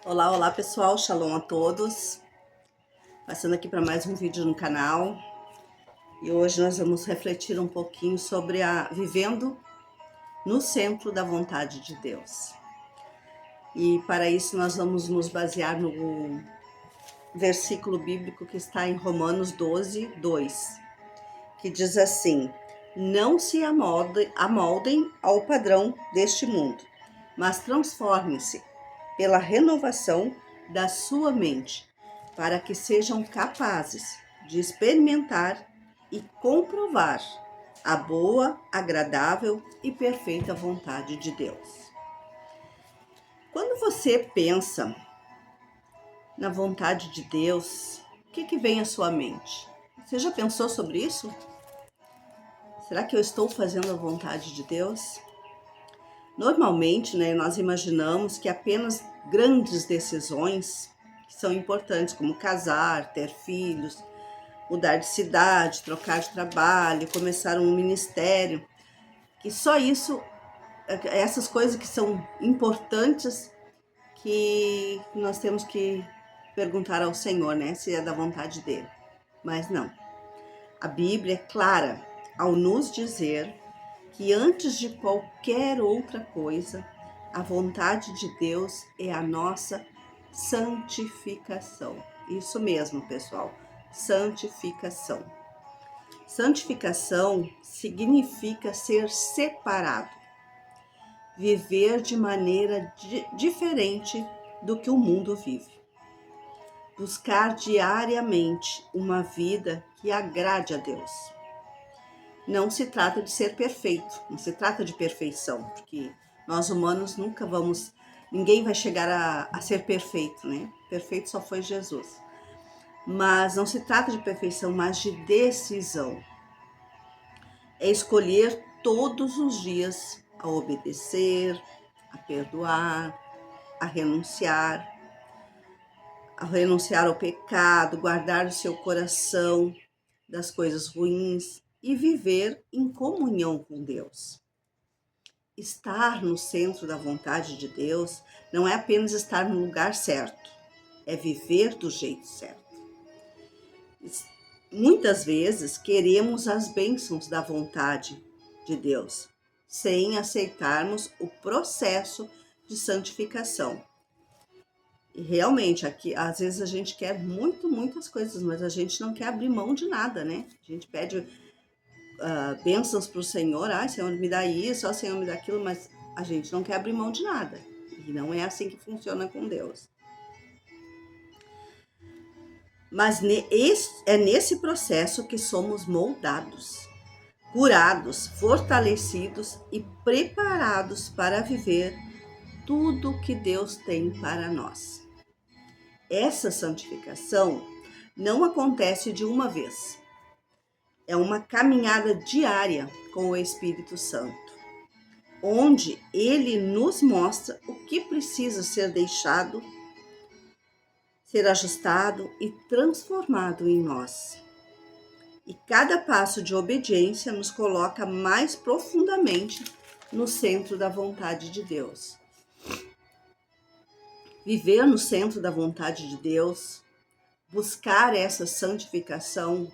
Olá, olá pessoal, shalom a todos. Passando aqui para mais um vídeo no canal. E hoje nós vamos refletir um pouquinho sobre a vivendo no centro da vontade de Deus. E para isso nós vamos nos basear no versículo bíblico que está em Romanos 12, 2, que diz assim: Não se amoldem ao padrão deste mundo, mas transformem-se pela renovação da sua mente, para que sejam capazes de experimentar e comprovar a boa, agradável e perfeita vontade de Deus. Quando você pensa na vontade de Deus, o que vem à sua mente? Você já pensou sobre isso? Será que eu estou fazendo a vontade de Deus? Normalmente, nós imaginamos que apenas grandes decisões que são importantes, como casar, ter filhos, mudar de cidade, trocar de trabalho, começar um ministério, que só isso, essas coisas que são importantes, que nós temos que perguntar ao Senhor, se é da vontade dele. Mas não. A Bíblia é clara ao nos dizer que antes de qualquer outra coisa, a vontade de Deus é a nossa santificação. Isso mesmo, pessoal, santificação. Santificação significa ser separado, viver de maneira diferente do que o mundo vive. Buscar diariamente uma vida que agrade a Deus. Não se trata de ser perfeito, não se trata de perfeição, porque nós humanos ninguém vai chegar a ser perfeito, Perfeito só foi Jesus. Mas não se trata de perfeição, mas de decisão. É escolher todos os dias a obedecer, a perdoar, a renunciar ao pecado, guardar o seu coração das coisas ruins e viver em comunhão com Deus. Estar no centro da vontade de Deus não é apenas estar no lugar certo, é viver do jeito certo. Muitas vezes queremos as bênçãos da vontade de Deus, sem aceitarmos o processo de santificação. E realmente, aqui, às vezes a gente quer muitas coisas, mas a gente não quer abrir mão de nada, A gente pede bênçãos para o Senhor, Senhor, me dá isso, Senhor, me dá aquilo, mas a gente não quer abrir mão de nada. E não é assim que funciona com Deus. Mas é nesse processo que somos moldados, curados, fortalecidos e preparados para viver tudo que Deus tem para nós. Essa santificação não acontece de uma vez. É uma caminhada diária com o Espírito Santo, onde ele nos mostra o que precisa ser deixado, ser ajustado e transformado em nós. E cada passo de obediência nos coloca mais profundamente no centro da vontade de Deus. Viver no centro da vontade de Deus, buscar essa santificação,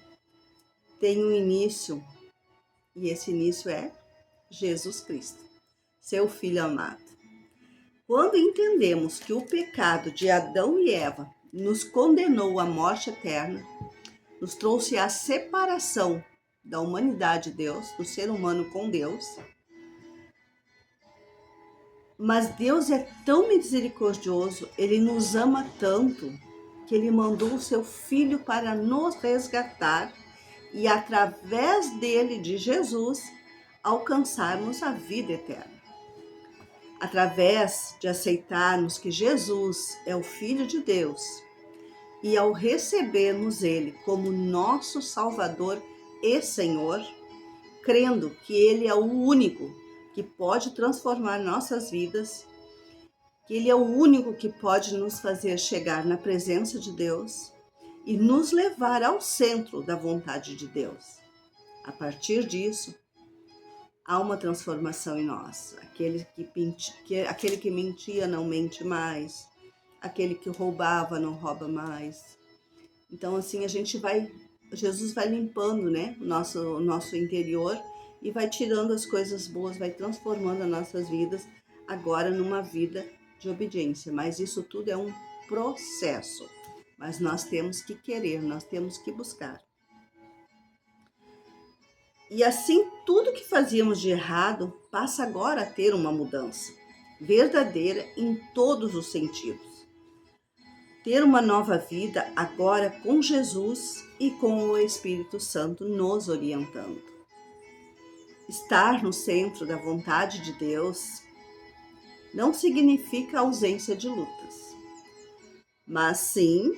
tem um início, e esse início é Jesus Cristo, seu Filho amado. Quando entendemos que o pecado de Adão e Eva nos condenou à morte eterna, nos trouxe a separação da humanidade de Deus, do ser humano com Deus, mas Deus é tão misericordioso, Ele nos ama tanto, que Ele mandou o seu Filho para nos resgatar e, através dele, de Jesus, alcançarmos a vida eterna. Através de aceitarmos que Jesus é o Filho de Deus e ao recebermos Ele como nosso Salvador e Senhor, crendo que Ele é o único que pode transformar nossas vidas, que Ele é o único que pode nos fazer chegar na presença de Deus e nos levar ao centro da vontade de Deus. A partir disso, há uma transformação em nós. Aquele que mentia não mente mais. aquele que roubava não rouba mais. Então assim Jesus vai limpando, né, o nosso interior e vai tirando as coisas boas, vai transformando as nossas vidas agora numa vida de obediência. Mas isso tudo é um processo. Mas nós temos que querer, nós temos que buscar. E assim, tudo que fazíamos de errado passa agora a ter uma mudança verdadeira em todos os sentidos. Ter uma nova vida agora com Jesus e com o Espírito Santo nos orientando. Estar no centro da vontade de Deus não significa ausência de lutas, mas sim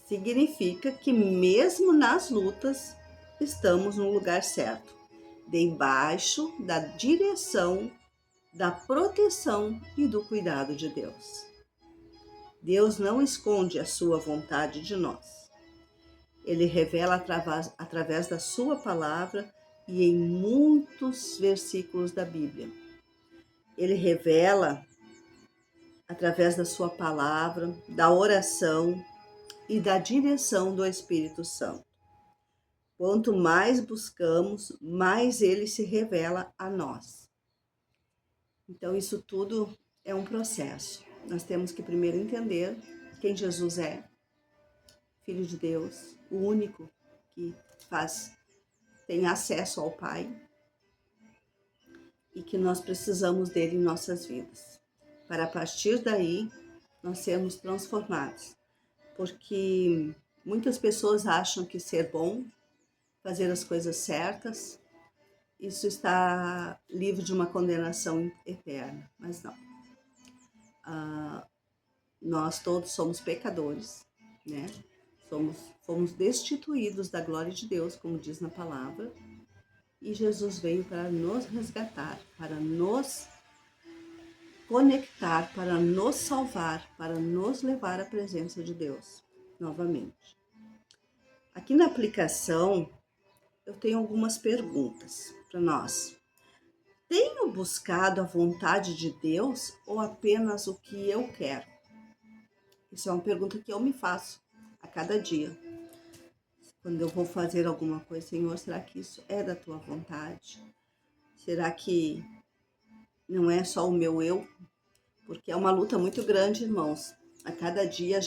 significa que mesmo nas lutas estamos no lugar certo, debaixo da direção, da proteção e do cuidado de Deus. Deus não esconde a sua vontade de nós. Ele revela através da sua palavra e em muitos versículos da Bíblia. Ele revela através da sua palavra, da oração e da direção do Espírito Santo. Quanto mais buscamos, mais ele se revela a nós. Então, isso tudo é um processo. Nós temos que primeiro entender quem Jesus é, Filho de Deus, o único que tem acesso ao Pai e que nós precisamos dele em nossas vidas, para a partir daí nós sermos transformados. Porque muitas pessoas acham que ser bom, fazer as coisas certas, isso está livre de uma condenação eterna, mas não. Nós todos somos pecadores, né? Fomos destituídos da glória de Deus, como diz na palavra, e Jesus veio para nos resgatar, para nos conectar, para nos salvar, para nos levar à presença de Deus novamente. Aqui na aplicação, eu tenho algumas perguntas para nós. Tenho buscado a vontade de Deus ou apenas o que eu quero? Isso é uma pergunta que eu me faço a cada dia. Quando eu vou fazer alguma coisa, Senhor, será que isso é da tua vontade? Será que não é só o meu eu? Porque é uma luta muito grande, irmãos. A cada dia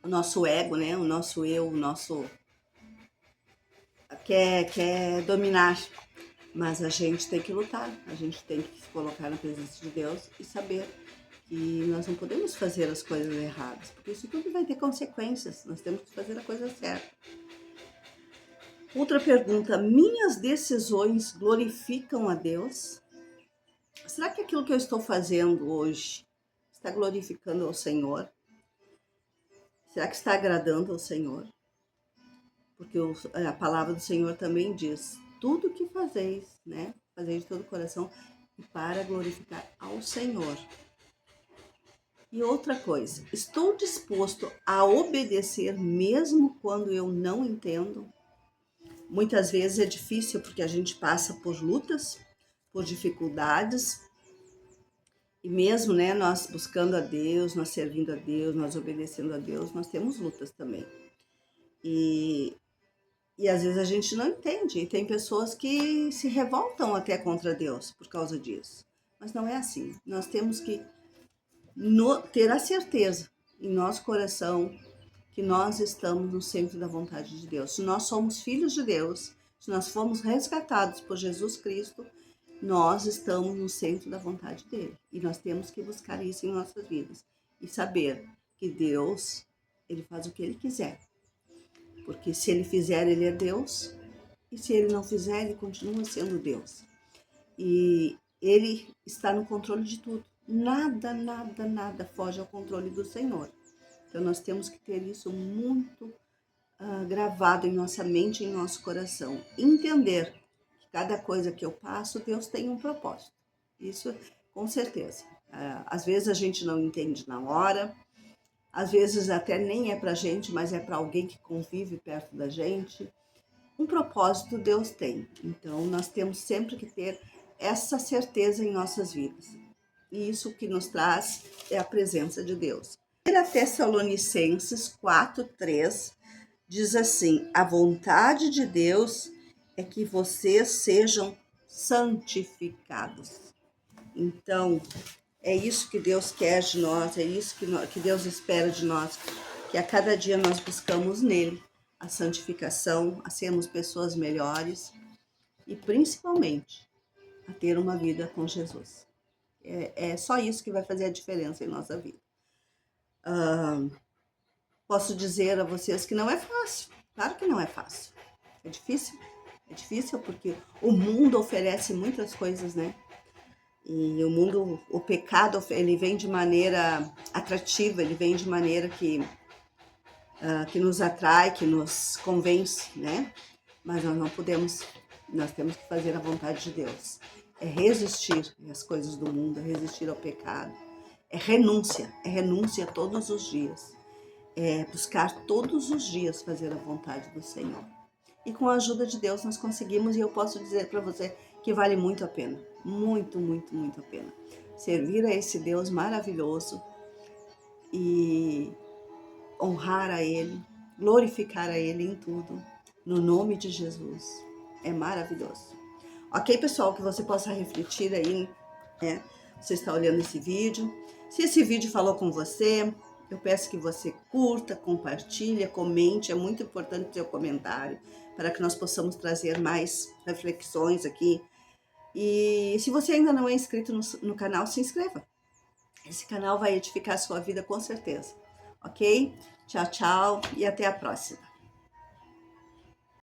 o nosso ego, né? O nosso eu, quer dominar. Mas a gente tem que lutar, a gente tem que se colocar na presença de Deus e saber que nós não podemos fazer as coisas erradas, porque isso tudo vai ter consequências, nós temos que fazer a coisa certa. Outra pergunta, minhas decisões glorificam a Deus? Será que aquilo que eu estou fazendo hoje está glorificando ao Senhor? Será que está agradando ao Senhor? Porque a palavra do Senhor também diz, tudo que fazeis, né? Fazeis de todo o coração e para glorificar ao Senhor. E outra coisa, estou disposto a obedecer mesmo quando eu não entendo? Muitas vezes é difícil porque a gente passa por lutas, por dificuldades, e mesmo, né, nós buscando a Deus, nós servindo a Deus, nós obedecendo a Deus, nós temos lutas também. E às vezes a gente não entende, e tem pessoas que se revoltam até contra Deus por causa disso. Mas não é assim. Nós temos que ter a certeza em nosso coração que nós estamos no centro da vontade de Deus. Se nós somos filhos de Deus, se nós fomos resgatados por Jesus Cristo, nós estamos no centro da vontade dele. E nós temos que buscar isso em nossas vidas. E saber que Deus, ele faz o que ele quiser. Porque se ele fizer, ele é Deus. E se ele não fizer, ele continua sendo Deus. E ele está no controle de tudo. Nada, nada, nada foge ao controle do Senhor. Então nós temos que ter isso muito gravado em nossa mente, em nosso coração. Entender que cada coisa que eu passo, Deus tem um propósito. Isso com certeza. Às vezes a gente não entende na hora, às vezes até nem é pra gente, mas é para alguém que convive perto da gente. Um propósito Deus tem. Então nós temos sempre que ter essa certeza em nossas vidas. E isso que nos traz é a presença de Deus. 1 Tessalonicenses 4:3 diz assim: a vontade de Deus é que vocês sejam santificados. Então, é isso que Deus quer de nós, é isso que Deus espera de nós, que a cada dia nós buscamos nele a santificação, a sermos pessoas melhores e principalmente a ter uma vida com Jesus. É só isso que vai fazer a diferença em nossa vida. Posso dizer a vocês que não é fácil, claro que não é fácil, é difícil porque o mundo oferece muitas coisas, né? E o mundo, o pecado, ele vem de maneira atrativa, ele vem de maneira que nos atrai, que nos convence, né? Mas nós não podemos, nós temos que fazer a vontade de Deus. É resistir às coisas do mundo, é resistir ao pecado. É renúncia todos os dias. É buscar todos os dias fazer a vontade do Senhor. E com a ajuda de Deus nós conseguimos, e eu posso dizer para você que vale muito a pena. Muito, muito, muito a pena. Servir a esse Deus maravilhoso e honrar a Ele, glorificar a Ele em tudo, no nome de Jesus. É maravilhoso. Ok, pessoal, que você possa refletir aí, né? Você está olhando esse vídeo. Se esse vídeo falou com você, eu peço que você curta, compartilhe, comente. É muito importante o seu comentário para que nós possamos trazer mais reflexões aqui. E se você ainda não é inscrito no canal, se inscreva. Esse canal vai edificar a sua vida com certeza. Ok? Tchau, tchau e até a próxima.